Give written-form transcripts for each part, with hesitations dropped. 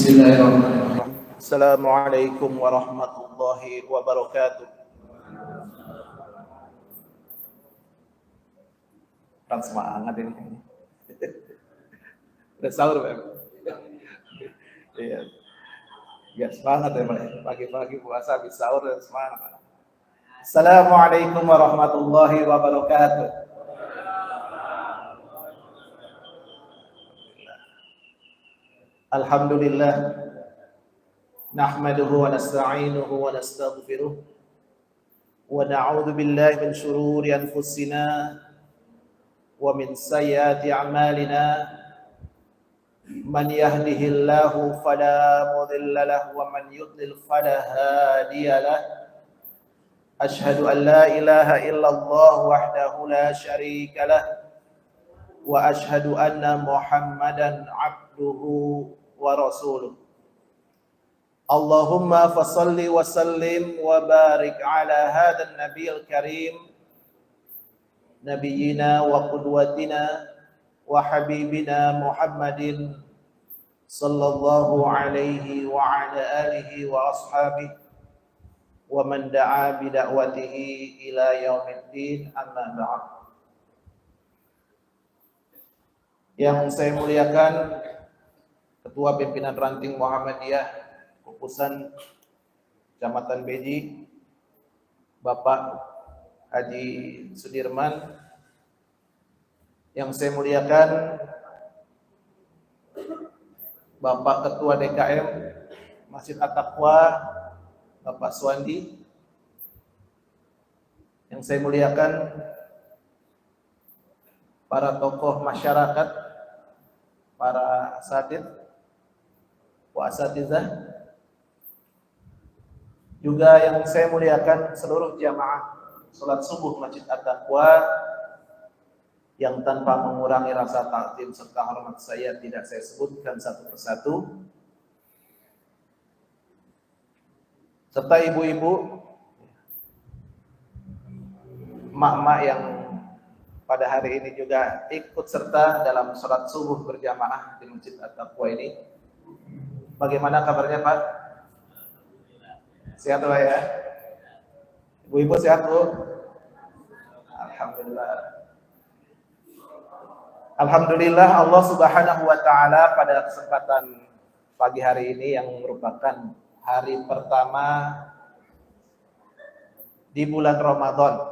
Bismillahirrahmanirrahim. Assalamualaikum warahmatullahi wabarakatuh. Kan semangat ini. Udah sahur, Pak. Iya. Biar semangat ya, Pak. Pagi-pagi puasa habis sahur dan semangat. Assalamualaikum warahmatullahi wabarakatuh. Alhamdulillah. Nahmaduhu wa nasta'inuhu wa nastaghfiruh. Wa na'udzu billahi min shururi anfusina wa min sayyiati a'malina. Man yahdihillahu fala mudilla lahu wa man yudlil fala hadiya lahu. Ashhadu an la ilaha illallah wahdahu la syarika lahu wa ashhadu anna Muhammadan 'abduhu wa rasuluh. Allahumma fasalli wa sallim wa barik ala hadzal nabiyil karim nabiyyina wa qudwatina wa habibina Muhammadin sallallahu alaihi wa ala alihi wa ashabihi wa man da'a bi da'watihi ila yaumiddin, amma ba'd. Yang saya muliakan Ketua Pimpinan Ranting Muhammadiyah Kukusan Kecamatan Beji, Bapak Haji Sudirman. Yang saya muliakan Bapak Ketua DKM Masjid At-Taqwa, Bapak Suwandi. Yang saya muliakan para tokoh masyarakat, para asatidz, wa asatizah. Juga yang saya muliakan seluruh jamaah salat subuh Masjid At-Taqwa yang tanpa mengurangi rasa takzim serta hormat saya tidak saya sebutkan satu persatu, serta ibu-ibu, emak-emak yang pada hari ini juga ikut serta dalam salat subuh berjamaah di Masjid At-Taqwa ini. Bagaimana kabarnya, Pak? Sehat, Pak ya? Ibu-ibu sehat, Bu? Alhamdulillah. Alhamdulillah, Allah Subhanahu wa taala pada kesempatan pagi hari ini yang merupakan hari pertama di bulan Ramadan,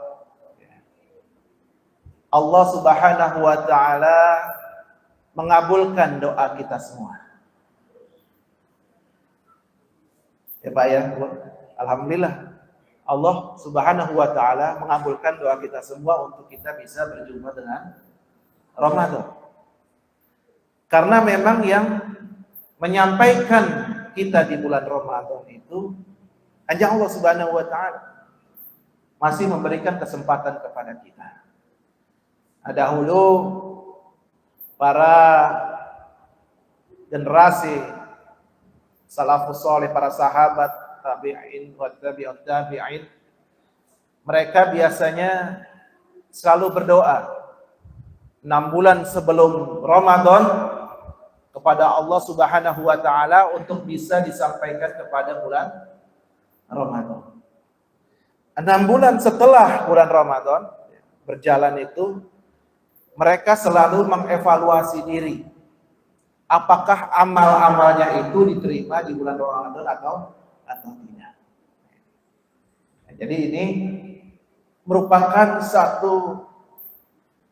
Allah Subhanahu wa taala mengabulkan doa kita semua. Ya Pak ya, alhamdulillah Allah Subhanahu wa taala mengabulkan doa kita semua untuk kita bisa berjumpa dengan Ramadan. Karena memang yang menyampaikan kita di bulan Ramadan itu hanya Allah Subhanahu wa taala. Masih memberikan kesempatan kepada kita. Dahulu para generasi salafus saleh, para sahabat, tabi'in wa tabi'ut tabi'in, mereka biasanya selalu berdoa 6 bulan sebelum Ramadan kepada Allah Subhanahu wa taala untuk bisa disampaikan kepada bulan Ramadan. 6 bulan setelah bulan Ramadan berjalan itu, mereka selalu mengevaluasi diri. Apakah amal-amalnya itu diterima di bulan Ramadan atau tidak. Jadi ini merupakan satu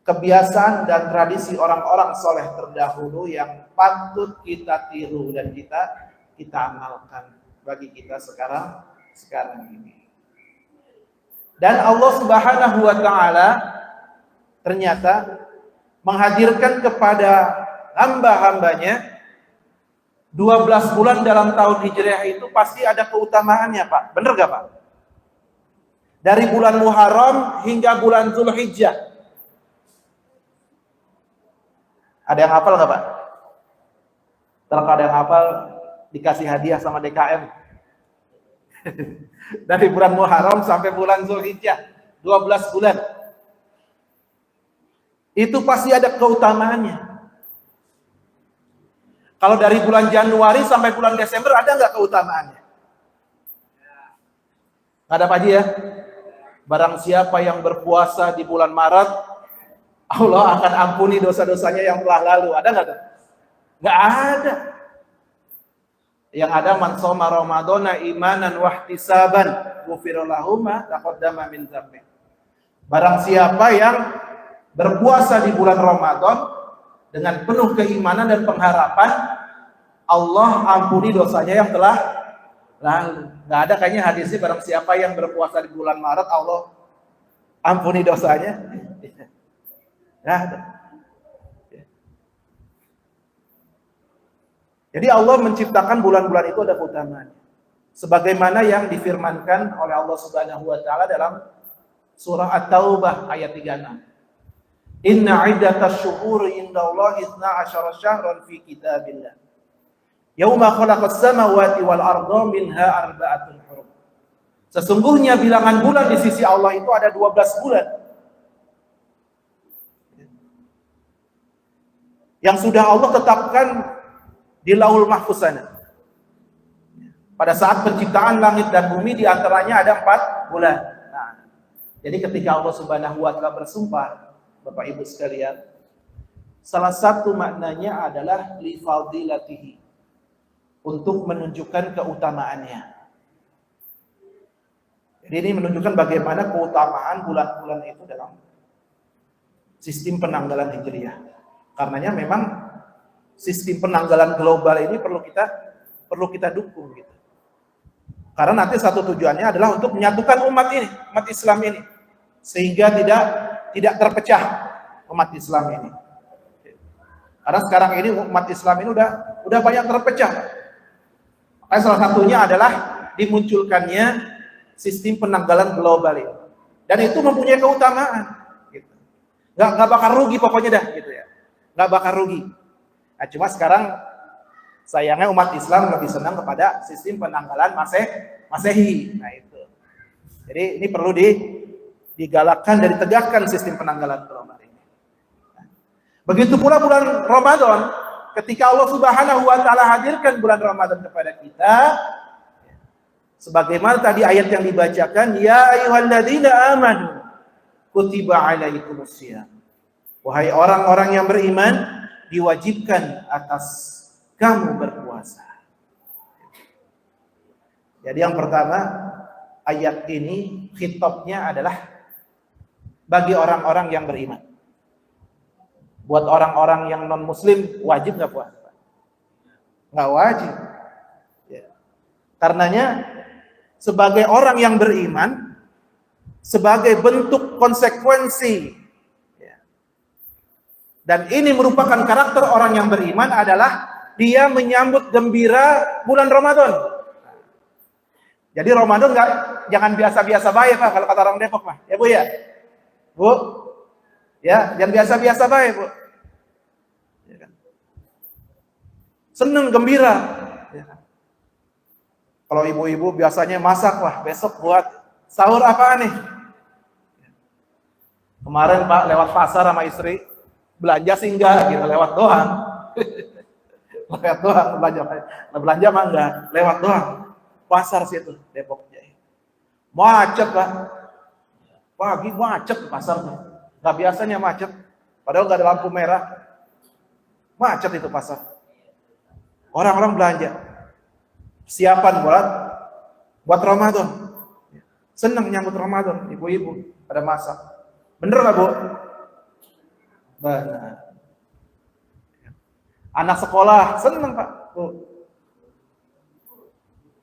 kebiasaan dan tradisi orang-orang soleh terdahulu yang patut kita tiru dan kita amalkan bagi kita sekarang ini. Dan Allah Subhanahu wa taala ternyata menghadirkan kepada hamba-hambanya 12 bulan dalam tahun Hijriah itu pasti ada keutamaannya, Pak. Benar gak, Pak? Dari bulan Muharram hingga bulan Zulhijjah. Ada yang hafal gak, Pak? Kalau ada yang hafal, dikasih hadiah sama DKM. Dari bulan Muharram sampai bulan Zulhijjah, 12 bulan. Itu pasti ada keutamaannya. Kalau dari bulan Januari sampai bulan Desember ada nggak keutamaannya? Nggak ada Pak Haji ya? Barang siapa yang berpuasa di bulan Maret, Allah akan ampuni dosa-dosanya yang telah lalu. Ada nggak tuh? Nggak ada. Yang ada man shoma ramadhana imanan wahtisaban ghufira lahu ma taqaddama min dzambi. Barang siapa yang berpuasa di bulan Ramadan dengan penuh keimanan dan pengharapan, Allah ampuni dosanya yang telah lalu. Nggak ada kayaknya hadisnya barang siapa yang berpuasa di bulan Maret Allah ampuni dosanya. Nggak ada. Jadi Allah menciptakan bulan-bulan itu ada keutamaannya. Sebagaimana yang difirmankan oleh Allah Subhanahu wa taala dalam surah At-Taubah ayat 36. Inna 'iddatash syuhuri indallahi 12 syahran fi kitabillah. Yauma khalaqas samawati wal arda minha arba'atun hurum. Sesungguhnya bilangan bulan di sisi Allah itu ada 12 bulan. Yang sudah Allah tetapkan di Lauhul Mahfuz sana. Pada saat penciptaan langit dan bumi di antaranya ada 4 bulan. Nah, jadi ketika Allah Subhanahu wa taala bersumpah, Bapak Ibu sekalian, salah satu maknanya adalah li fadilatihi, untuk menunjukkan keutamaannya. Jadi ini menunjukkan bagaimana keutamaan bulan-bulan itu dalam sistem penanggalan Hijriah. Karenanya memang sistem penanggalan global ini perlu kita dukung gitu. Karena nanti satu tujuannya adalah untuk menyatukan umat ini, umat Islam ini, sehingga tidak terpecah umat Islam ini. Karena sekarang ini umat Islam ini udah banyak terpecah. Makanya salah satunya adalah dimunculkannya sistem penanggalan global ini. Dan itu mempunyai keutamaan. Gitu. Nggak bakal rugi pokoknya dah gitu ya. Nggak bakal rugi. Nah, cuma sekarang sayangnya umat Islam lebih senang kepada sistem penanggalan Masehi. Nah itu. Jadi ini perlu digalakkan dan ditegakkan sistem penanggalan global ini. Nah, begitu pula bulan Ramadan, ketika Allah Subhanahu wa taala hadirkan bulan Ramadan kepada kita, sebagaimana tadi ayat yang dibacakan, ya ayyuhalladzina amanu kutiba alaikumusiyam. Wahai orang-orang yang beriman, diwajibkan atas kamu berpuasa. Jadi yang pertama, ayat ini khitabnya adalah bagi orang-orang yang beriman. Buat orang-orang yang non-muslim wajib nggak puasa? Nggak wajib. Ya. Karenanya sebagai orang yang beriman, sebagai bentuk konsekuensi, dan ini merupakan karakter orang yang beriman adalah dia menyambut gembira bulan Ramadan. Jadi Ramadan jangan biasa-biasa baik Pak, kalau kata orang Depok Pak. Ya Bu ya? Bu? Ya, jangan biasa-biasa baik Bu. Ya kan? Seneng, gembira. Ya kan? Kalau ibu-ibu biasanya masak Pak, besok buat sahur apa nih? Kemarin Pak lewat pasar sama istri, belanja sih enggak gitu, lewat doang. Lewat doang belanja mah enggak, lewat doang. Pasar situ Depok Jaya. Macet Pak. Pagi macet pasarnya. Enggak biasanya macet. Padahal enggak ada lampu merah. Macet itu pasar. Orang-orang belanja. Siapan buat Ramadan. Senang nyambut Ramadan, ibu-ibu pada masak. Bener enggak Bu? Benar. Anak sekolah seneng Pak, Bu.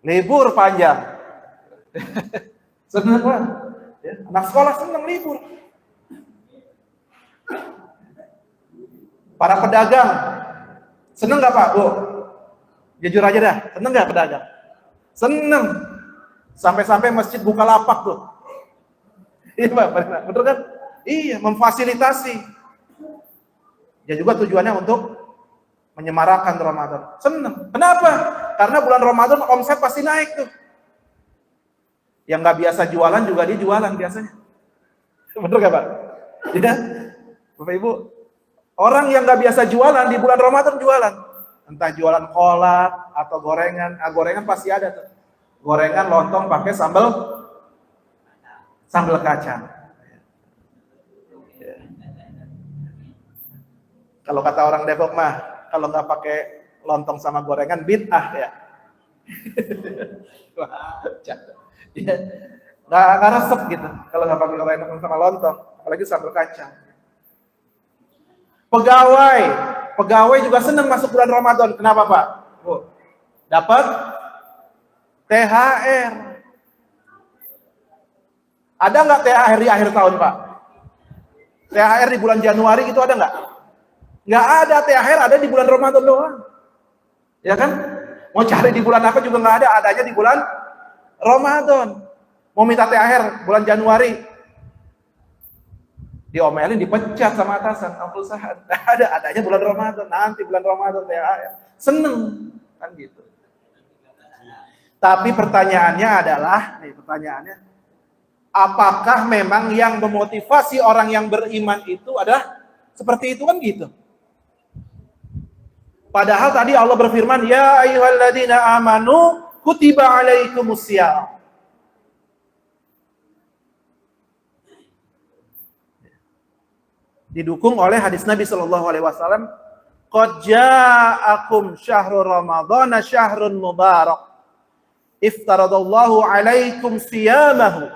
Libur panjang. Seneng Pak. Ya, anak sekolah seneng libur. Para pedagang seneng nggak Pak, Bu? Jujur aja dah, seneng nggak pedagang? Seneng. Sampai-sampai masjid buka lapak tuh. Iya Pak, betul kan? Iya, memfasilitasi. Ya juga tujuannya untuk menyemarakan Ramadan. Senang. Kenapa? Karena bulan Ramadan omset pasti naik tuh. Yang nggak biasa jualan juga dia jualan biasanya. Bener gak Pak? Ya, Bapak Ibu. Orang yang nggak biasa jualan di bulan Ramadan jualan. Entah jualan kolak atau gorengan. Gorengan pasti ada tuh. Gorengan lontong pakai sambal kacang. Kalau kata orang Depok mah, kalau nggak pakai lontong sama gorengan bid'ah ya. Ya. Nggak resep gitu kalau nggak pakai gorengan sama lontong, apalagi sambal kacang. Pegawai juga senang masuk bulan Ramadan. Kenapa Pak? Dapat THR. Ada nggak THR di akhir tahun Pak? THR di bulan Januari gitu ada nggak? Nggak ada. THR ada di bulan Ramadan doang. Ya kan? Mau cari di bulan apa juga nggak ada. Adanya di bulan Ramadan. Mau minta THR bulan Januari, diomelin, dipecat sama atasan, perusahaan. Adanya bulan Ramadan. Nanti bulan Ramadan THR. Seneng kan gitu. Tapi pertanyaannya adalah, apakah memang yang memotivasi orang yang beriman itu adalah seperti itu kan gitu? Padahal tadi Allah berfirman, ya ayyuhalladzina amanu kutiba alaikumusiyam. Didukung oleh hadis Nabi SAW, qad ja'akum syahrul ramadhana syahrun mubarak iftaradallahu alaikum siyamahu.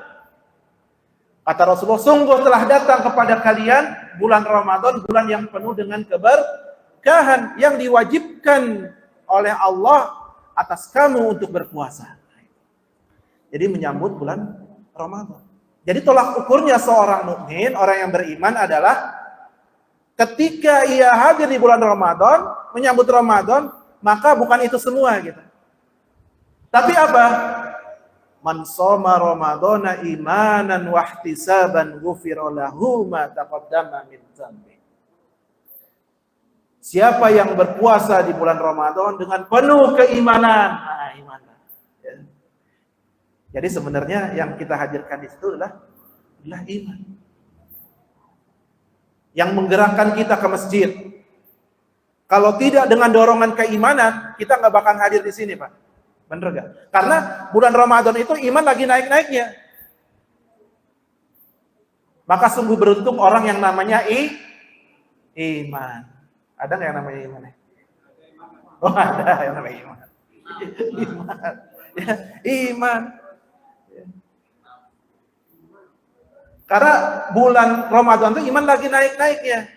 Kata Rasulullah, sungguh telah datang kepada kalian bulan Ramadan, bulan yang penuh dengan keberkahan, yang diwajibkan oleh Allah atas kamu untuk berpuasa. Jadi menyambut bulan Ramadan. Jadi tolak ukurnya seorang mukmin, orang yang beriman adalah ketika ia hadir di bulan Ramadan, menyambut Ramadan, maka bukan itu semua gitu. Tapi apa? Man shoma Ramadhana imanan wa ihtisaban ghufira lahu ma taqaddama min dzambi. Siapa yang berpuasa di bulan Ramadan dengan penuh keimanan, iman. Ya. Jadi sebenarnya yang kita hadirkan di situ adalah iman. Yang menggerakkan kita ke masjid. Kalau tidak dengan dorongan keimanan, kita nggak bakal hadir di sini, Pak. Bener gak? Karena bulan Ramadan itu iman lagi naik-naiknya. Maka sungguh beruntung orang yang namanya iman. Ada nggak yang namanya iman? Oh, ada yang namanya iman. Iman. Ya, iman. Karena bulan Ramadan itu iman lagi naik-naiknya.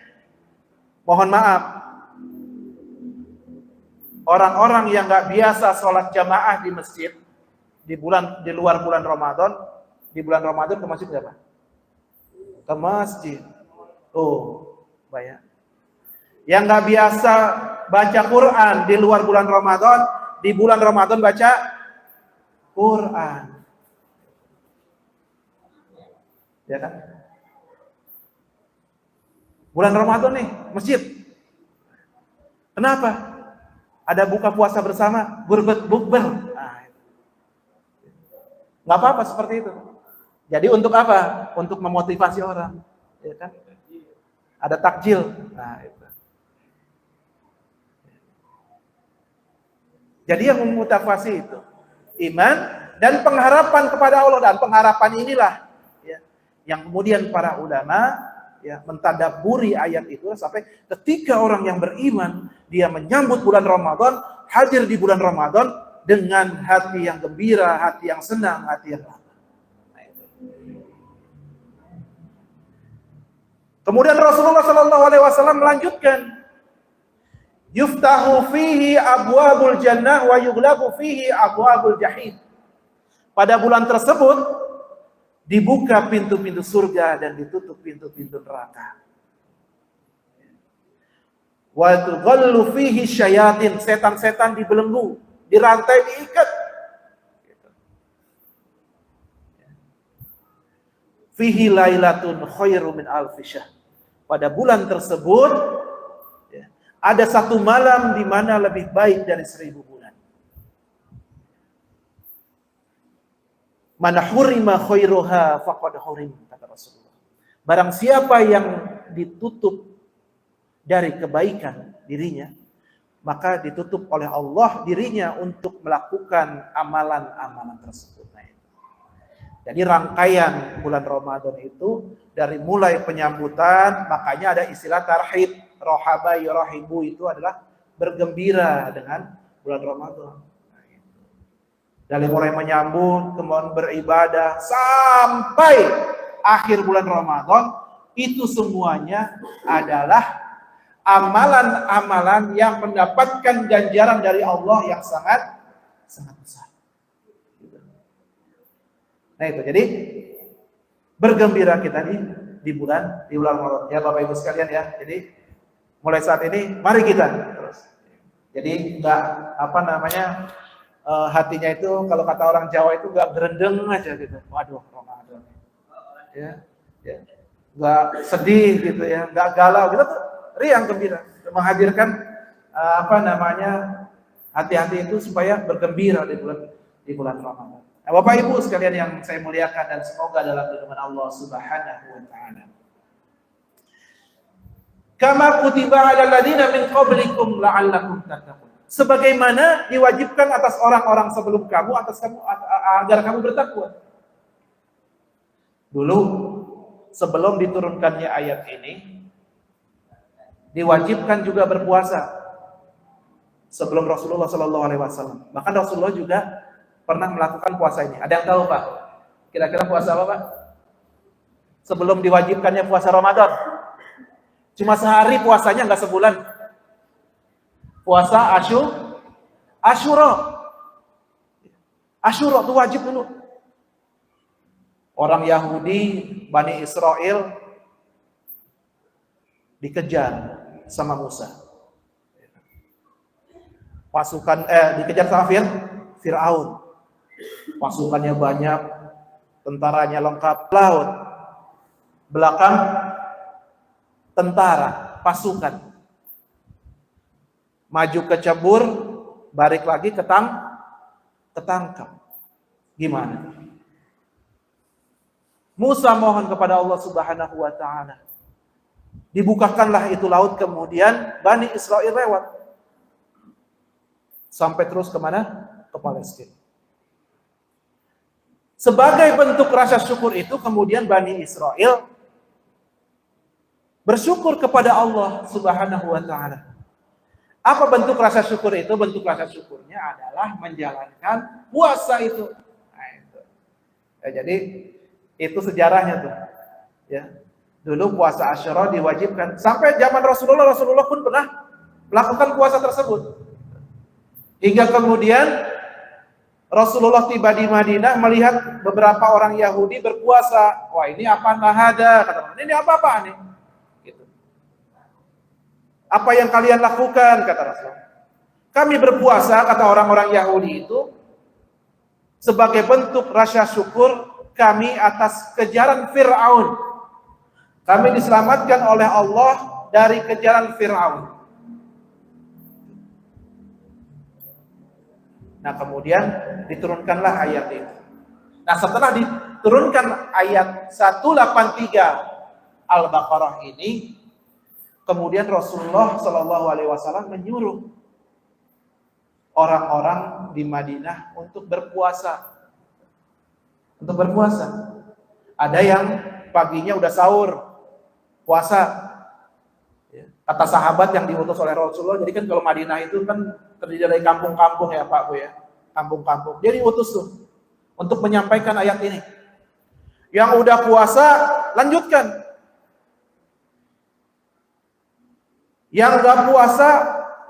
Mohon maaf. Orang-orang yang nggak biasa sholat jamaah di masjid di luar bulan Ramadan, di bulan Ramadan ke masjid nggak Pak? Ke masjid. Oh, banyak. Yang nggak biasa baca Quran di luar bulan Ramadan, di bulan Ramadan baca Quran. Ya kan? Bulan Ramadan nih, masjid. Kenapa? Ada buka puasa bersama, bukber. Nggak apa-apa seperti itu. Jadi untuk apa? Untuk memotivasi orang, ya kan? Ada takjil. Nah, itu. Jadi yang memotivasi itu iman dan pengharapan kepada Allah, dan pengharapan inilah ya, yang kemudian para ulama ya mentadabburi ayat itu sampai ketika orang yang beriman dia menyambut bulan Ramadan, hadir di bulan Ramadan dengan hati yang gembira, hati yang senang, hati yang lapang. Nah, itu. Kemudian Rasulullah SAW melanjutkan, yuftahu fihi abwabul jannah wa yughlaqu fihi abwabul jahim. Pada bulan tersebut dibuka pintu-pintu surga dan ditutup pintu-pintu neraka. Wa tughallu fihi syayatin, setan-setan dibelenggu, dirantai, diikat. Fihi lailatun khairu min alfi syahr. Pada bulan tersebut ada satu malam di mana lebih baik dari 1000 bulan. Man hurima khairuha faqad hurim, kata Rasulullah. Barang siapa yang ditutup dari kebaikan dirinya, maka ditutup oleh Allah dirinya untuk melakukan amalan-amalan tersebut. Nah, itu. Jadi rangkaian bulan Ramadan itu dari mulai penyambutan, makanya ada istilah tarhib, rohaba yurahibu, itu adalah bergembira dengan bulan Ramadan. Dari mulai menyambut, kemudian beribadah, sampai akhir bulan Ramadan, itu semuanya adalah amalan-amalan yang mendapatkan ganjaran dari Allah yang sangat besar. Nah itu, jadi bergembira kita di bulan Ramadan ya Bapak Ibu sekalian ya. Jadi mulai saat ini mari kita terus. Jadi enggak hatinya itu kalau kata orang Jawa itu enggak gerendeng aja gitu. Waduh, Ramadan. Ya. Enggak sedih gitu ya, enggak galau gitu, riang gembira. Menghadirkan hati-hati itu supaya bergembira di bulan Ramadan. Nah, Bapak Ibu sekalian yang saya muliakan dan semoga dalam lindungan Allah Subhanahu wa taala. Kama kutiba 'alal ladzina min qablikum la'allakum tattaqun. Sebagaimana diwajibkan atas orang-orang sebelum kamu, agar kamu bertakwa. Dulu sebelum diturunkannya ayat ini, diwajibkan juga berpuasa sebelum Rasulullah Shallallahu Alaihi Wasallam. Bahkan Rasulullah juga pernah melakukan puasa ini. Ada yang tahu Pak? Kira-kira puasa apa Pak? Sebelum diwajibkannya puasa Ramadan, cuma sehari puasanya, nggak sebulan. Puasa Asyura. Asyura itu wajib dulu. Orang Yahudi, Bani Israel dikejar sama Musa. Dikejar sama Fir'aun. Pasukannya banyak, tentaranya lengkap, laut. Belakang tentara, pasukan. Maju kecebur, balik lagi ketangkap. Gimana? Musa mohon kepada Allah Subhanahu wa taala. Dibukakanlah itu laut, kemudian Bani Israel lewat. Sampai terus kemana? Ke Palestina. Sebagai bentuk rasa syukur itu, kemudian Bani Israel bersyukur kepada Allah Subhanahu wa taala. Apa bentuk rasa syukur itu? Bentuk rasa syukurnya adalah menjalankan puasa itu. Nah, itu. Ya, jadi itu sejarahnya tuh. Ya. Dulu puasa Asyura diwajibkan. Sampai zaman Rasulullah pun pernah melakukan puasa tersebut. Hingga kemudian Rasulullah tiba di Madinah melihat beberapa orang Yahudi berpuasa. Wah, ini apa nahada? Kata mereka, ini apa nih? Gitu. Apa yang kalian lakukan? Kata Rasulullah. Kami berpuasa, kata orang-orang Yahudi itu, sebagai bentuk rasa syukur kami atas kejaran Fir'aun. Kami diselamatkan oleh Allah dari kejaran Fir'aun. Nah, kemudian diturunkanlah ayat itu. Nah, setelah diturunkan ayat 183 Al-Baqarah ini, kemudian Rasulullah Shallallahu Alaihi Wasallam menyuruh orang-orang di Madinah untuk berpuasa. Ada yang paginya udah sahur, puasa. Kata sahabat yang diutus oleh Rasulullah, jadi kan kalau Madinah itu kan terdiri dari kampung-kampung ya Pak Bu ya, kampung-kampung. Jadi diutus tuh untuk menyampaikan ayat ini. Yang udah puasa lanjutkan. Yang nggak puasa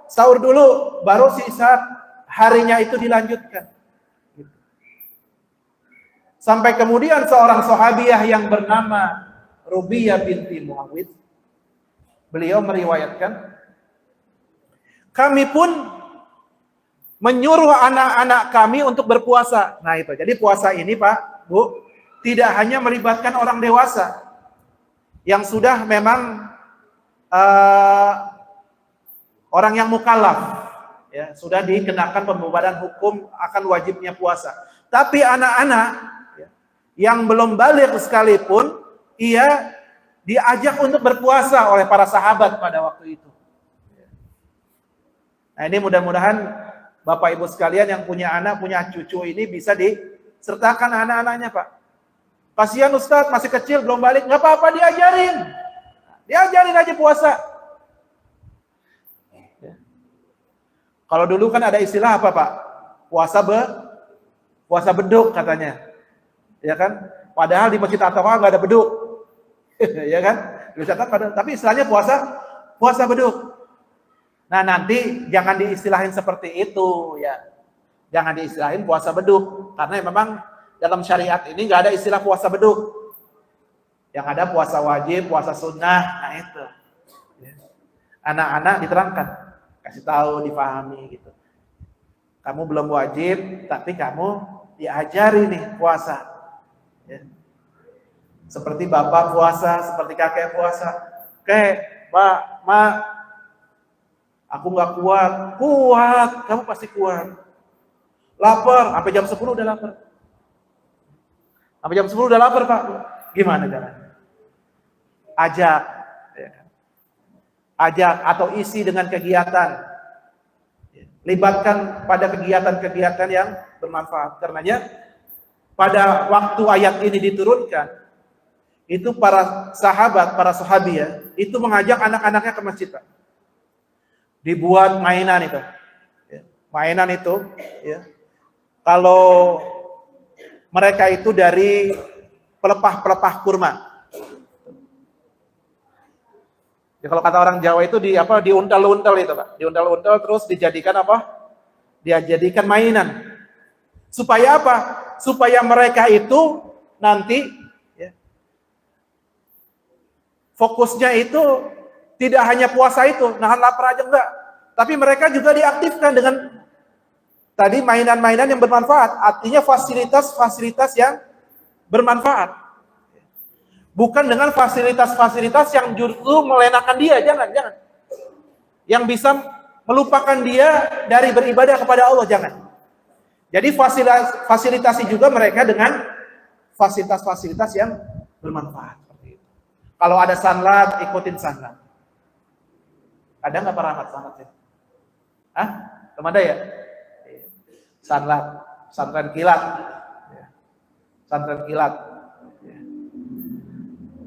sahur dulu, baru sisa harinya itu dilanjutkan. Sampai kemudian seorang sahabiah yang bernama Rubiyah binti Muawid, beliau meriwayatkan, kami pun menyuruh anak-anak kami untuk berpuasa. Nah itu, jadi puasa ini Pak, Bu, tidak hanya melibatkan orang dewasa yang sudah memang orang yang mukallaf, ya, sudah dikenakan pembebanan hukum akan wajibnya puasa. Tapi anak-anak ya, yang belum baligh sekalipun, ia diajak untuk berpuasa oleh para sahabat pada waktu itu. Nah, ini mudah-mudahan Bapak Ibu sekalian yang punya anak, punya cucu ini bisa disertakan anak-anaknya, Pak. Kasihan Ustadz, masih kecil, belum balik. Nggak apa-apa, diajarin. Diajarin aja puasa. Ya. Kalau dulu kan ada istilah apa, Pak? Puasa beduk katanya. Ya kan? Padahal di Masjid At-Taqwa nggak ada beduk. Ya kan? Tapi istilahnya puasa beduk. Nah, nanti jangan diistilahin seperti itu ya. Jangan diistilahin puasa beduk karena memang dalam syariat ini nggak ada istilah puasa beduk. Yang ada puasa wajib, puasa sunnah. Nah, itu. Anak-anak diterangkan, kasih tahu, dipahami gitu. Kamu belum wajib, tapi kamu diajari nih puasa. Ya. Seperti bapak puasa, seperti kakek puasa. Pak, Ma, aku nggak kuat. Kuat, kamu pasti kuat. Lapar, sampai jam 10 udah lapar. Sampai jam 10 udah lapar, Pak. Gimana caranya? Ajak. Ya. Ajak atau isi dengan kegiatan. Libatkan pada kegiatan-kegiatan yang bermanfaat. Karenanya, pada waktu ayat ini diturunkan, itu para sahabat, para sahabiah, itu mengajak anak-anaknya ke masjid, Pak. Dibuat mainan itu. Ya. Mainan itu, ya. Kalau mereka itu dari pelepah-pelepah kurma. Ya, kalau kata orang Jawa itu diuntal-untal itu, Pak. Diuntal-untal terus dijadikan apa? Dijadikan mainan. Supaya apa? Supaya mereka itu nanti ya, fokusnya itu tidak hanya puasa itu, nahan lapar aja enggak. Tapi mereka juga diaktifkan dengan tadi mainan-mainan yang bermanfaat, artinya fasilitas-fasilitas yang bermanfaat. Bukan dengan fasilitas-fasilitas yang justru melenakan dia, jangan. Yang bisa melupakan dia dari beribadah kepada Allah, jangan. Jadi fasilitasi juga mereka dengan fasilitas-fasilitas yang bermanfaat. Kalau ada sanlat, ikutin sanlat. Ada nggak Pak Rahmat sanlatnya? Hah? Belum ada ya? Sanlat, santren kilat. Santren kilat.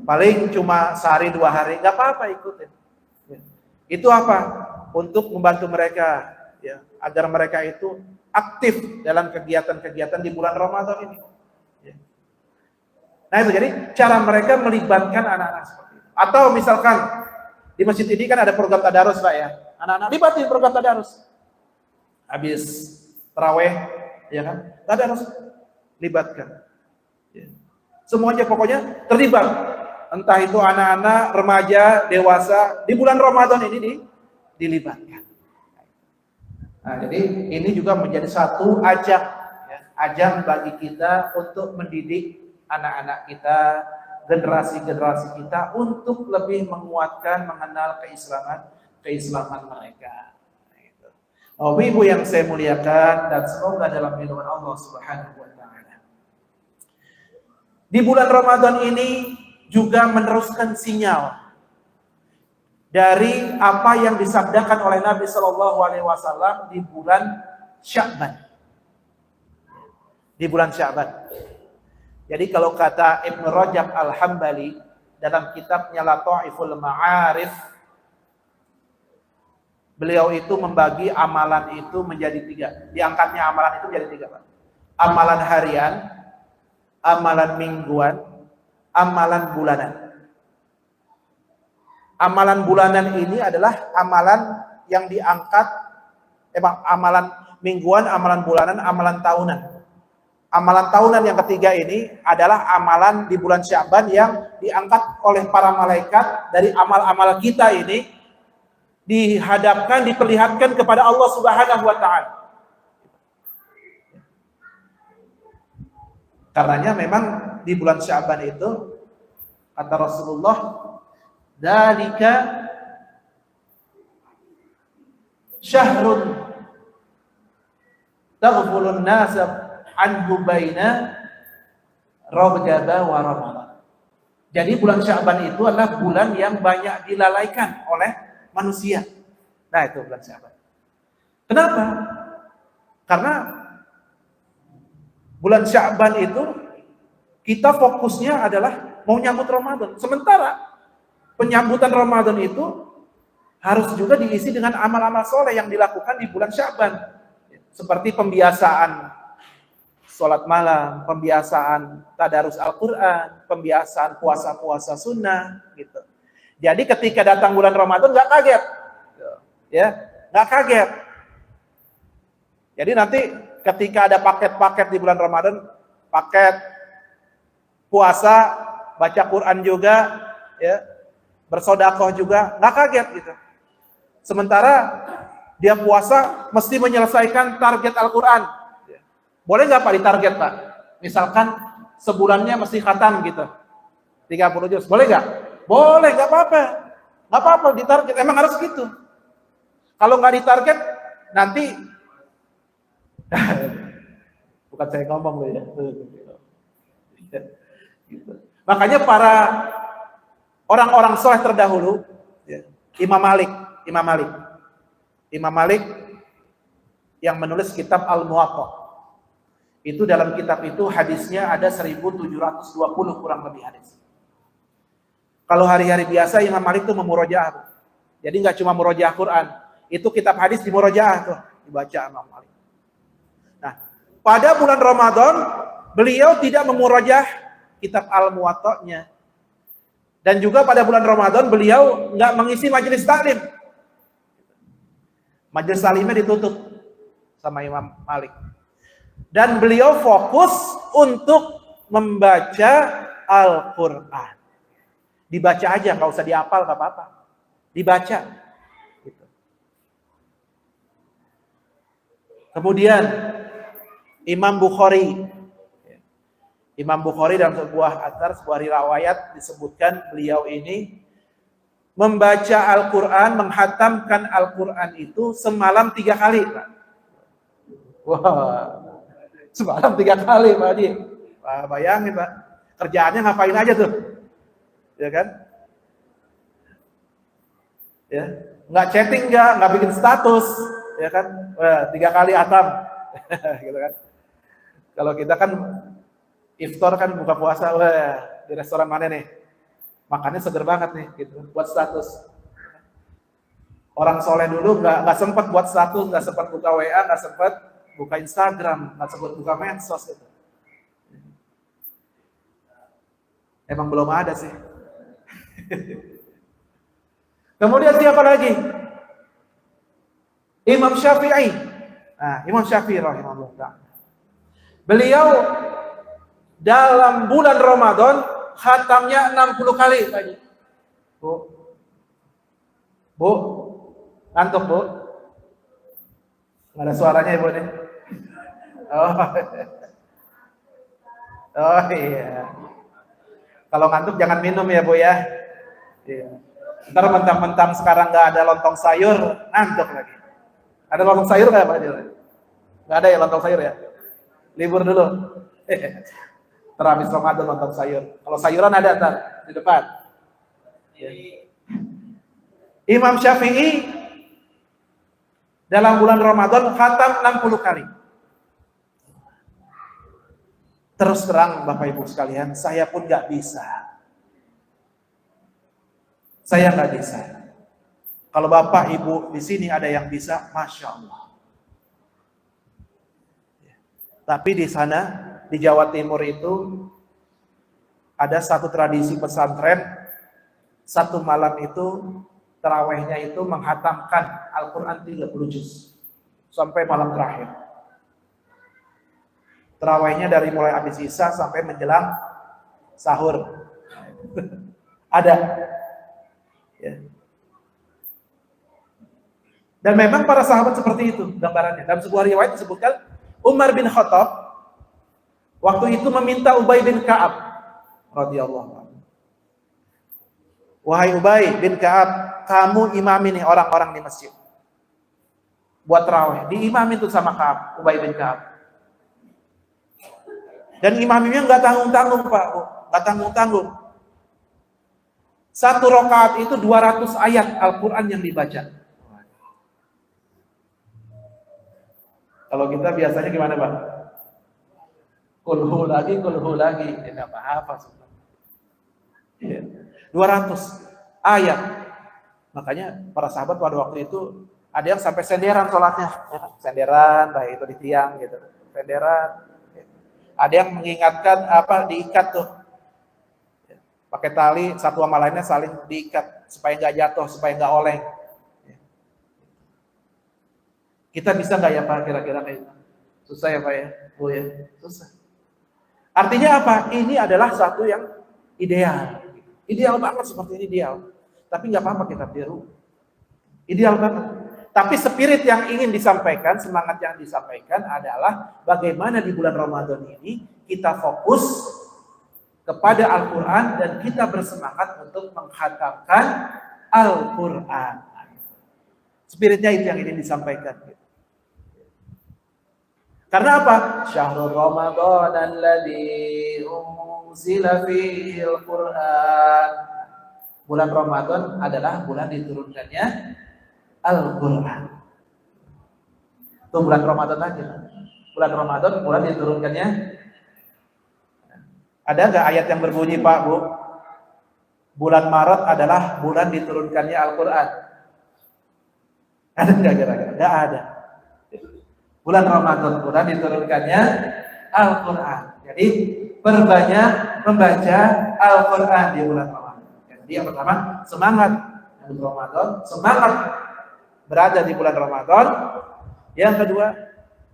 Paling cuma sehari 2 hari, nggak apa-apa ikutin. Itu apa? Untuk membantu mereka, ya, agar mereka itu aktif dalam kegiatan-kegiatan di bulan Ramadan ini. Nah itu jadi cara mereka melibatkan anak-anak seperti itu. Atau misalkan di masjid ini kan ada program tadarus, Pak ya. Anak-anak libatin program tadarus. Habis tarawih, ya kan? Tadarus libatkan. Ya. Semuanya pokoknya terlibat. Entah itu anak-anak, remaja, dewasa, di bulan Ramadan ini dilibatkan. Nah, jadi ini juga menjadi satu ajang, ya, ajang bagi kita untuk mendidik anak-anak kita, generasi-generasi kita untuk lebih menguatkan, mengenal keislaman mereka. Nah, ibu yang saya muliakan dan semoga dalam lindungan Allah Subhanahu wa taala. Di bulan Ramadan ini juga meneruskan sinyal dari apa yang disabdakan oleh Nabi Shallallahu Alaihi Wasallam di bulan Sya'ban. Di bulan Sya'ban. Jadi kalau kata Ibnu Rajab Al-Hambali dalam kitabnya Lataiful Ma'arif, beliau itu membagi amalan itu menjadi 3. Diangkatnya amalan itu menjadi 3, Pak. Amalan harian, amalan mingguan, amalan bulanan. Amalan bulanan ini adalah amalan yang diangkat, amalan mingguan, amalan bulanan, amalan tahunan. Amalan tahunan yang ketiga ini adalah amalan di bulan Sya'ban yang diangkat oleh para malaikat dari amal-amal kita ini, dihadapkan, diperlihatkan kepada Allah Subhanahu wa taala. Karenanya memang di bulan Sya'ban itu kata Rasulullah, dzalika syahrun taghfulun nas anhu baina Rajab wa Ramadan. Jadi bulan Sya'ban itu adalah bulan yang banyak dilalaikan oleh manusia. Nah, itu bulan Sya'ban. Kenapa? Karena bulan Sya'ban itu kita fokusnya adalah mau nyambut Ramadan. Sementara penyambutan Ramadan itu harus juga diisi dengan amal-amal soleh yang dilakukan di bulan Sya'ban. Seperti pembiasaan sholat malam, pembiasaan tadarus Al-Quran, pembiasaan puasa-puasa sunnah, gitu. Jadi ketika datang bulan Ramadan nggak kaget, ya, nggak kaget. Jadi nanti ketika ada paket-paket di bulan Ramadan, paket puasa, baca Quran juga, ya, bersedekah juga, nggak kaget gitu. Sementara dia puasa mesti menyelesaikan target Al-Quran. Boleh nggak Pak ditarget Pak? Misalkan sebulannya mesti khatam gitu, 30 juz, boleh nggak? Boleh, nggak apa-apa. Nggak apa-apa ditarget, emang harus gitu. Kalau nggak ditarget, nanti bukan saya ngomong loh ya. Gitu. Makanya para orang-orang soleh terdahulu, ya, Imam Malik yang menulis kitab Al-Muwatta. Itu dalam kitab itu hadisnya ada 1720 kurang lebih hadis. Kalau hari-hari biasa Imam Malik itu memurojaah. Jadi nggak cuma murojaah Quran, itu kitab hadis di murojaah tuh, dibaca Imam Malik. Nah, pada bulan Ramadan beliau tidak memurojaah kitab Al-Muwatta'nya. Dan juga pada bulan Ramadan beliau nggak mengisi majelis taklim. Majelis taklimnya ditutup sama Imam Malik. Dan beliau fokus untuk membaca Al-Quran. Dibaca aja, nggak usah dihafal, nggak apa-apa. Dibaca. Gitu. Kemudian Imam Bukhari dalam sebuah athar, sebuah riwayat disebutkan beliau ini membaca Al-Quran, menghatamkan Al-Quran itu semalam 3 kali, Pak. Wah, semalam 3 kali, Pak Haji. Wah, bayangin, Pak. Kerjaannya ngapain aja tuh? Ya kan? Ya, nggak chatting, nggak bikin status, ya kan? Wah, 3 kali hatam, gitu kan? Kalau kita kan iftar kan buka puasa, wah, di restoran mana nih? Makannya seger banget nih, gitu. Buat status. Orang soleh dulu nggak sempat buat status, nggak sempat buka WA, nggak sempat buka Instagram, nggak sempat buka medsos gitu. Emang belum ada sih. Kemudian siapa lagi? Imam Syafi'i. Nah, Imam Syafi'i rahimahullah. Beliau dalam bulan Ramadan khatamnya 60 kali, Pak Haji. Bu, ngantuk Bu? Nggak ada suaranya Ibu nih. Oh iya. Kalau ngantuk jangan minum ya Bu ya. Iya. Ntar mentang-mentang sekarang nggak ada lontong sayur, ngantuk lagi. Ada lontong sayur nggak Pak Haji? Nggak ada ya lontong sayur ya? Libur dulu. Terhabis Ramadan lontong sayur. Kalau sayuran ada ntar di depan. Ya. Imam Syafi'i dalam bulan Ramadan khatam 60 kali. Terus terang Bapak Ibu sekalian, saya pun nggak bisa. Saya nggak bisa. Kalau Bapak Ibu di sini ada yang bisa, Masya Allah. Tapi di sana, di Jawa Timur itu, ada satu tradisi pesantren, satu malam itu, tarawehnya itu menghatamkan Al-Quran 30 juz. Sampai malam terakhir. Tarawehnya dari mulai habis isya sampai menjelang sahur. Ada. Ya. Dan memang para sahabat seperti itu gambarannya. Dalam sebuah riwayat disebutkan, Umar bin Khattab waktu itu meminta Ubay bin Ka'ab radhiyallahu anhu. Wahai Ubay bin Ka'ab, kamu imami nih orang-orang di masjid. Buat tarawih, diimamin tuh sama Ka'ab, Ubay bin Ka'ab. Dan imamnya nggak tanggung-tanggung Pak, nggak tanggung-tanggung. Satu rakaat itu 200 ayat Al-Quran yang dibaca. Kalau kita biasanya gimana, Pak? Kulhu lagi, enggak apa-apa. Ya. 200 ayat. Makanya para sahabat pada waktu itu ada yang sampai senderan sholatnya, senderan, baik itu di tiang gitu, senderan. Ada yang mengingatkan diikat tuh, pakai tali satu sama lainnya saling diikat supaya nggak jatuh, supaya nggak oleng. Kita bisa nggak ya Pak kira-kira kayak itu? Susah ya Pak ya, Bu ya, susah. Artinya apa? Ini adalah satu yang ideal banget seperti ini ideal. Tapi nggak apa-apa kita tiru. Ideal banget. Tapi spirit yang ingin disampaikan, semangat yang disampaikan adalah bagaimana di bulan Ramadan ini kita fokus kepada Al-Quran dan kita bersemangat untuk menghatamkan Al-Quran. Spiritnya itu yang ingin disampaikan. Karena apa? Syahrul Ramadan alladzi unzila fihi Al-Quran. Bulan Ramadan adalah bulan diturunkannya Al-Quran. Itu bulan Ramadan aja. Bulan Ramadan, bulan diturunkannya. Ada nggak ayat yang berbunyi Pak, Bu? Bulan Maret adalah bulan diturunkannya Al-Quran. Ada nggak kira-kira? Nggak ada. Bulan Ramadan, bulan diturunkannya Al-Quran. Jadi perbanyak membaca Al-Quran di bulan Ramadan. Jadi yang pertama semangat di Ramadan, semangat berada di bulan Ramadan. Yang kedua,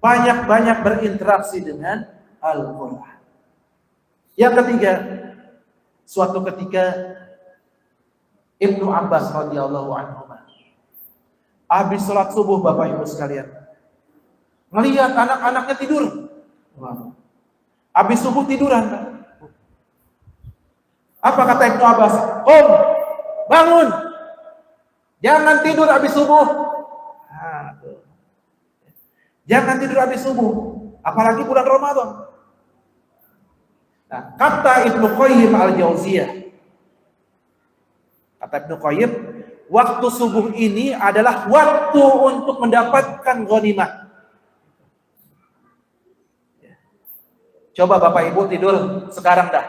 banyak-banyak berinteraksi dengan Al-Quran. Yang ketiga, suatu ketika Ibnu Abbas radhiyallahu anhu habis sholat subuh, Bapak Ibu sekalian, melihat anak-anaknya tidur. Habis subuh tiduran. Apa kata Ibnu Abbas? Bangun. Jangan tidur habis subuh. Jangan tidur habis subuh. Apalagi bulan Ramadan. Nah, kata Ibnu Qayyim al-Jauziyah. Kata Ibnu Qayyim, waktu subuh ini adalah waktu untuk mendapatkan ghanimah. Coba Bapak Ibu tidur sekarang dah.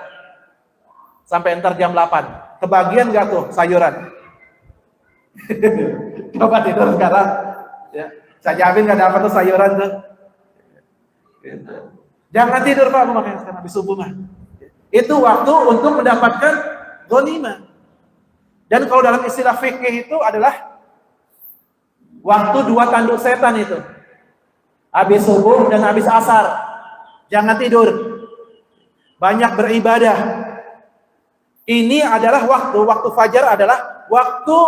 Sampai ntar jam 8. Kebagian gak tuh sayuran? Coba tidur sekarang. Ya. Saya jamin gak dapat tuh sayuran tuh. Jangan tidur Pak, makanya sekarang habis subuh mah. Itu waktu untuk mendapatkan ghanimah. Dan kalau dalam istilah fikih itu adalah waktu 2 tanduk setan itu. Habis subuh dan habis asar. Jangan tidur. Banyak beribadah. Ini adalah waktu fajar adalah waktu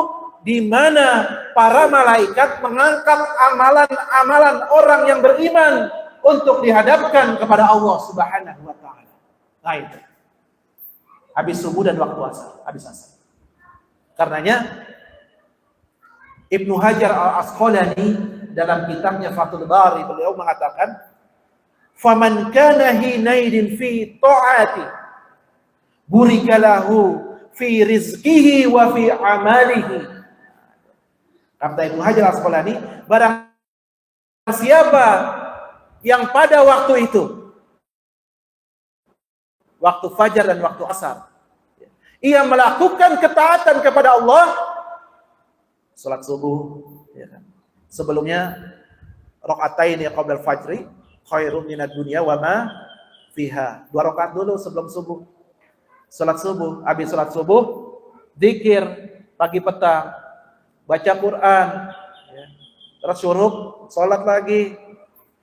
di mana para malaikat mengangkat amalan-amalan orang yang beriman untuk dihadapkan kepada Allah Subhanahu wa taala. Nah itu. Habis subuh dan waktu asar, habis asar. Karenanya Ibnu Hajar Al-Asqalani dalam kitabnya Fathul Bari beliau mengatakan, "Faman kana hinaidin fi ta'ati burika lahu fi rizqihi wa fi amalihi." Kata Ibnu Hajar Al-Asqalani, barang siapa yang pada waktu itu, waktu fajar dan waktu asar, ia melakukan ketaatan kepada Allah, salat subuh, ya kan? Sebelumnya rakaataini qabla al-fajri khairum minad dunya wa ma fiha. 2 rakaat dulu sebelum subuh. Salat subuh, habis salat subuh, zikir pagi petang, baca Quran, ya. Terus syuruk, salat lagi.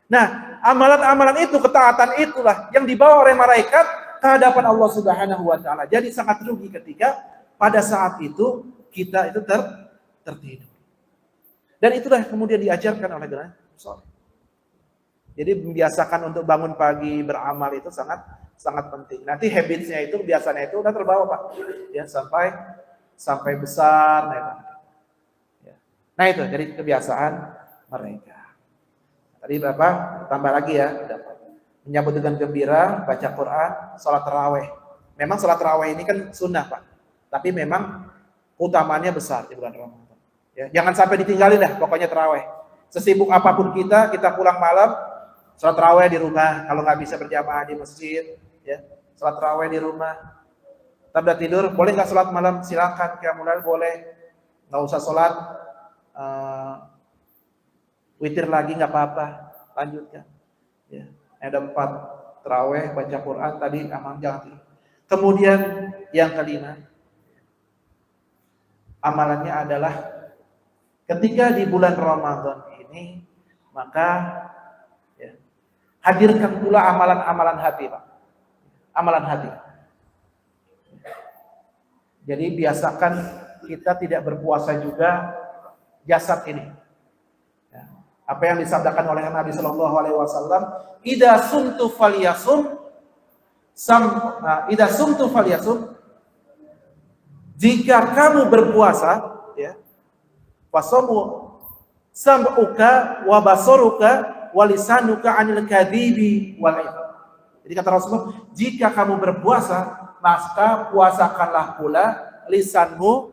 Nah, amalan-amalan itu, ketaatan itulah yang dibawa oleh malaikat ke hadapan Allah Subhanahu wa taala. Jadi sangat rugi ketika pada saat itu kita itu tertidur. Dan itulah kemudian diajarkan oleh generasi saleh. Jadi membiasakan untuk bangun pagi beramal itu sangat penting. Nanti habitsnya itu, kebiasaannya itu udah terbawa Pak, ya sampai besar. Nah itu jadi kebiasaan mereka. Tadi Bapak tambah lagi ya, menyambut dengan gembira, baca Quran, sholat taraweh. Memang sholat taraweh ini kan sunnah Pak, tapi memang utamanya besar di bulan Ramadan. Ya, jangan sampai ditinggalin dah, pokoknya taraweh. Sesibuk apapun kita pulang malam, Salat tarawih di rumah, kalau nggak bisa berjamaah di masjid, ya. Salat tarawih di rumah. Tabda tidur, boleh nggak salat malam? Silakan, qiyamul lail boleh. Nggak usah salat witir lagi nggak apa-apa, lanjutkan. Ya. Ada 4 tarawih, baca Quran tadi, aman jangan tidur. Kemudian yang kelima, amalannya adalah ketika di bulan Ramadan ini, maka ya, hadirkan pula amalan-amalan hati, Pak. Amalan hati. Jadi biasakan kita tidak berpuasa juga jasad ini. Ya. Apa yang disabdakan oleh Nabi Shallallahu Alaihi Wasallam, "Idza sumtu falyasum, idza sumtu falyasum." Jika kamu berpuasa, ya, fasomu sam'uka wa basaruka wa lisanuka 'anil kadzibi wal itham. Jadi kata Rasulullah, jika kamu berpuasa, maka puasakanlah pula lisanmu,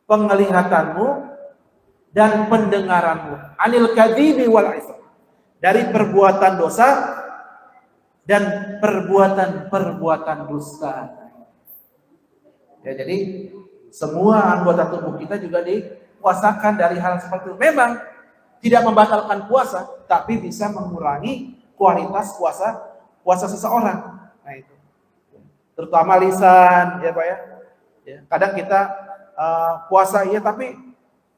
penglihatanmu, dan pendengaranmu. 'Anil kadzibi wal itham. Dari perbuatan dosa dan perbuatan dusta. Ya, jadi semua anggota tubuh kita juga dipuasakan dari hal seperti itu. Memang tidak membatalkan puasa, tapi bisa mengurangi kualitas puasa seseorang. Nah itu, terutama lisan, ya Pak ya. Ya, kadang kita puasa iya, tapi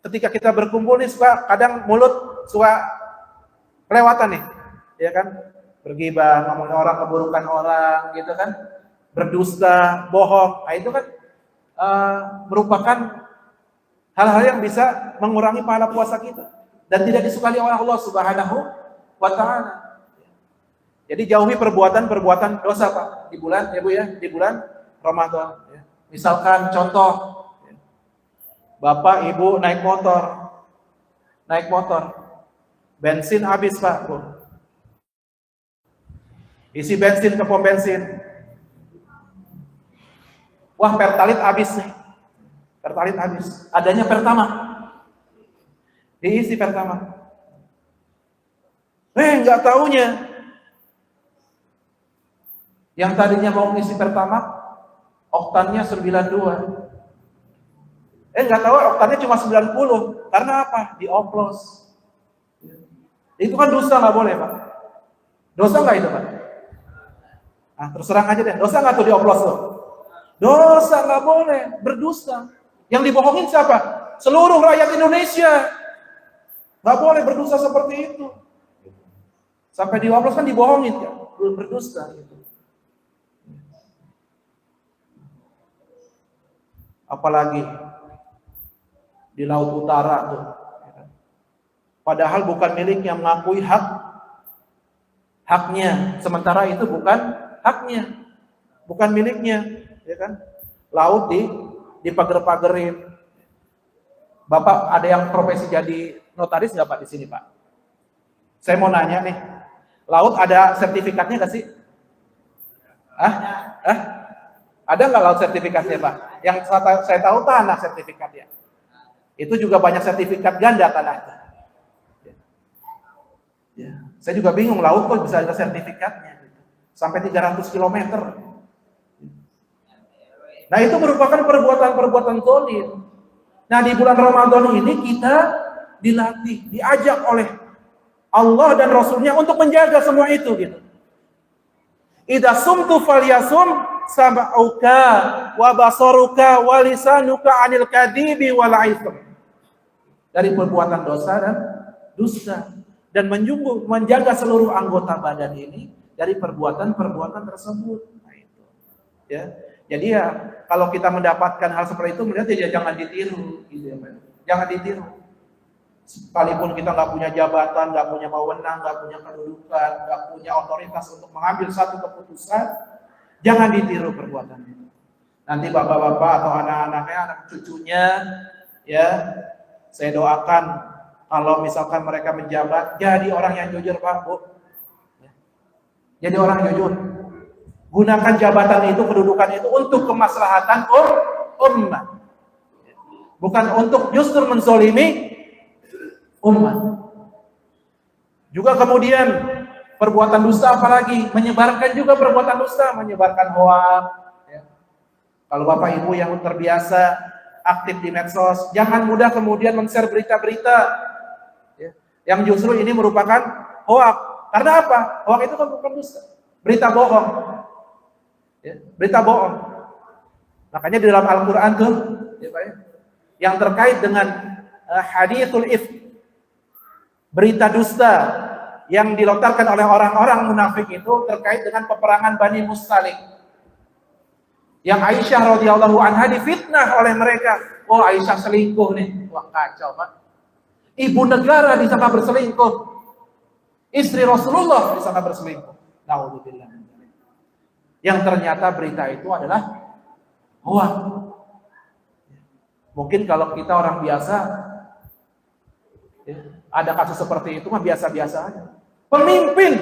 ketika kita berkumpul nih suka kadang mulut suka kelewatan nih, ya kan? Bergibah, ngomongin orang, keburukan orang, gitu kan? Berdusta, bohong. Nah itu kan merupakan hal-hal yang bisa mengurangi pahala puasa kita dan tidak disukai oleh Allah Subhanahu wa Ta'ala. Jadi jauhi perbuatan dosa, Pak, di bulan, ya Bu ya, di bulan Ramadan. Ya. Misalkan contoh, ya, Bapak Ibu naik motor, bensin habis, Pak, Bu. Isi bensin ke pom bensin. Wah, pertalit habis nih. Pertalit habis. Adanya Pertamax. Diisi Pertamax. Nggak taunya. Yang tadinya mau ngisi Pertamax, oktannya 92. Nggak tahu oktannya cuma 90. Karena apa? Dioplos. Itu kan dosa, nggak boleh, Pak. Dosa nggak itu, Pak? Nah, terus terang aja deh. Dosa nggak tuh dioplos tuh? Dosa, nggak boleh, berdusta. Yang dibohongin siapa? Seluruh rakyat Indonesia. Nggak boleh berdusta seperti itu. Sampai dioplos kan dibohongin, ya, berdusta. Gitu. Apalagi di Laut Utara tuh. Padahal bukan miliknya, mengakui haknya. Sementara itu bukan haknya, bukan miliknya. Ya kan, laut dipager-pagerin. Bapak ada yang profesi jadi notaris nggak Pak di sini, Pak? Saya mau nanya nih, laut ada sertifikatnya nggak sih? Ada nggak laut sertifikatnya, Pak? Yang saya tahu tanah sertifikatnya. Itu juga banyak sertifikat ganda tanah. Ya. Saya juga bingung, laut kok bisa ada sertifikatnya, sampai 300 km. Nah itu merupakan perbuatan-perbuatan zalim. Nah di bulan Ramadan ini kita dilatih, diajak oleh Allah dan Rasulnya untuk menjaga semua itu. Gitu. Idza sumtu falyasum sam'uka wa basaruka wa lisanuka 'anil kadzibi wal itham. Dari perbuatan dosa dan dusta, dan menjaga seluruh anggota badan ini dari perbuatan-perbuatan tersebut. Nah itu. Ya. Jadi ya kalau kita mendapatkan hal seperti itu, melihat ya jangan ditiru, gitu ya, Pak. Jangan ditiru. Sekalipun kita nggak punya jabatan, nggak punya wewenang, nggak punya kedudukan, nggak punya otoritas untuk mengambil satu keputusan, jangan ditiru perbuatan itu. Nanti bapak-bapak atau anak-anaknya, anak cucunya, ya saya doakan kalau misalkan mereka menjabat, jadi orang yang jujur, Pak, Bu. Jadi orang yang jujur. Gunakan jabatan itu, kedudukan itu untuk kemaslahatan ummah. Bukan untuk justru menzolimi ummah. Juga kemudian perbuatan dusta apalagi, menyebarkan juga perbuatan dusta, menyebarkan hoax. Ya. Kalau Bapak Ibu yang terbiasa aktif di medsos, jangan mudah kemudian men-share berita-berita ya, yang justru ini merupakan hoax. Karena apa? Hoax itu kan bukan dusta, berita bohong. Ya, berita bohong. Makanya di dalam Al-Quran tuh, ya Pak, yang terkait dengan hadithul ifk, berita dusta yang dilontarkan oleh orang-orang munafik itu terkait dengan peperangan Bani Mustalik. Yang Aisyah radhiyallahu anha difitnah oleh mereka. Oh, Aisyah selingkuh nih. Wah, kacau, Pak. Ibu negara disangka berselingkuh. Istri Rasulullah disangka berselingkuh. Nauzubillah. Yang ternyata berita itu adalah hoax. Mungkin kalau kita orang biasa, ya, ada kasus seperti itu mah biasa-biasa aja. Pemimpin,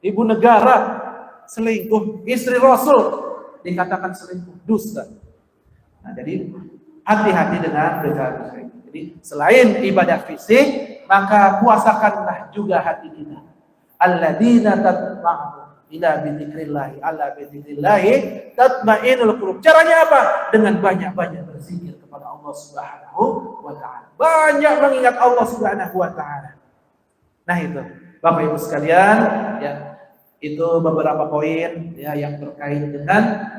ibu negara selingkuh, istri Rasul dikatakan selingkuh, dusta. Nah, jadi hati-hati dengan berita-berita. Jadi selain ibadah fisik, maka puasakanlah juga hati kita. Alladzina tatma'u ila bidzikrillah, ala bidzikrillah tatma'innul qulub. Caranya apa? Dengan banyak-banyak berzikir kepada Allah Subhanahu wa taala. Banyak mengingat Allah Subhanahu wa taala. Nah, itu Bapak Ibu sekalian, ya, itu beberapa poin ya yang terkait dengan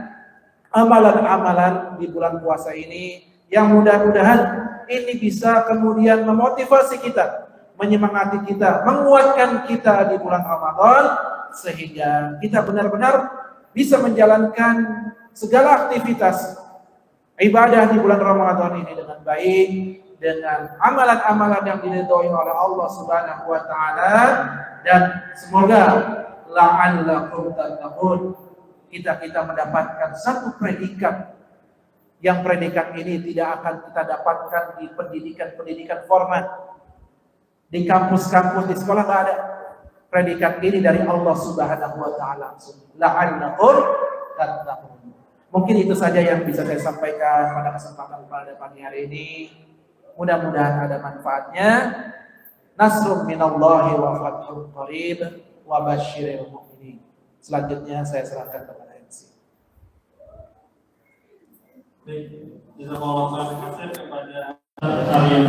amalan-amalan di bulan puasa ini yang mudah-mudahan ini bisa kemudian memotivasi kita, menyemangati kita, menguatkan kita di bulan Ramadan sehingga kita benar-benar bisa menjalankan segala aktivitas ibadah di bulan Ramadan ini dengan baik, dengan amalan-amalan yang diridhoi oleh Allah Subhanahu wa taala, dan semoga la'allakum tattaqun, kita mendapatkan satu predikat yang predikat ini tidak akan kita dapatkan di pendidikan formal, di kampus-kampus, di sekolah nggak ada. Predikat ini dari Allah Subhanahu wa taala. La'allakum tattaqun. Mungkin itu saja yang bisa saya sampaikan pada kesempatan pada pagi hari ini. Mudah-mudahan ada manfaatnya. Nasrun minallahi wa fathun qarib wa basyiril mu'minin. Selanjutnya saya serahkan kepada MC. Baik, jazakallahu khairan kepada kalian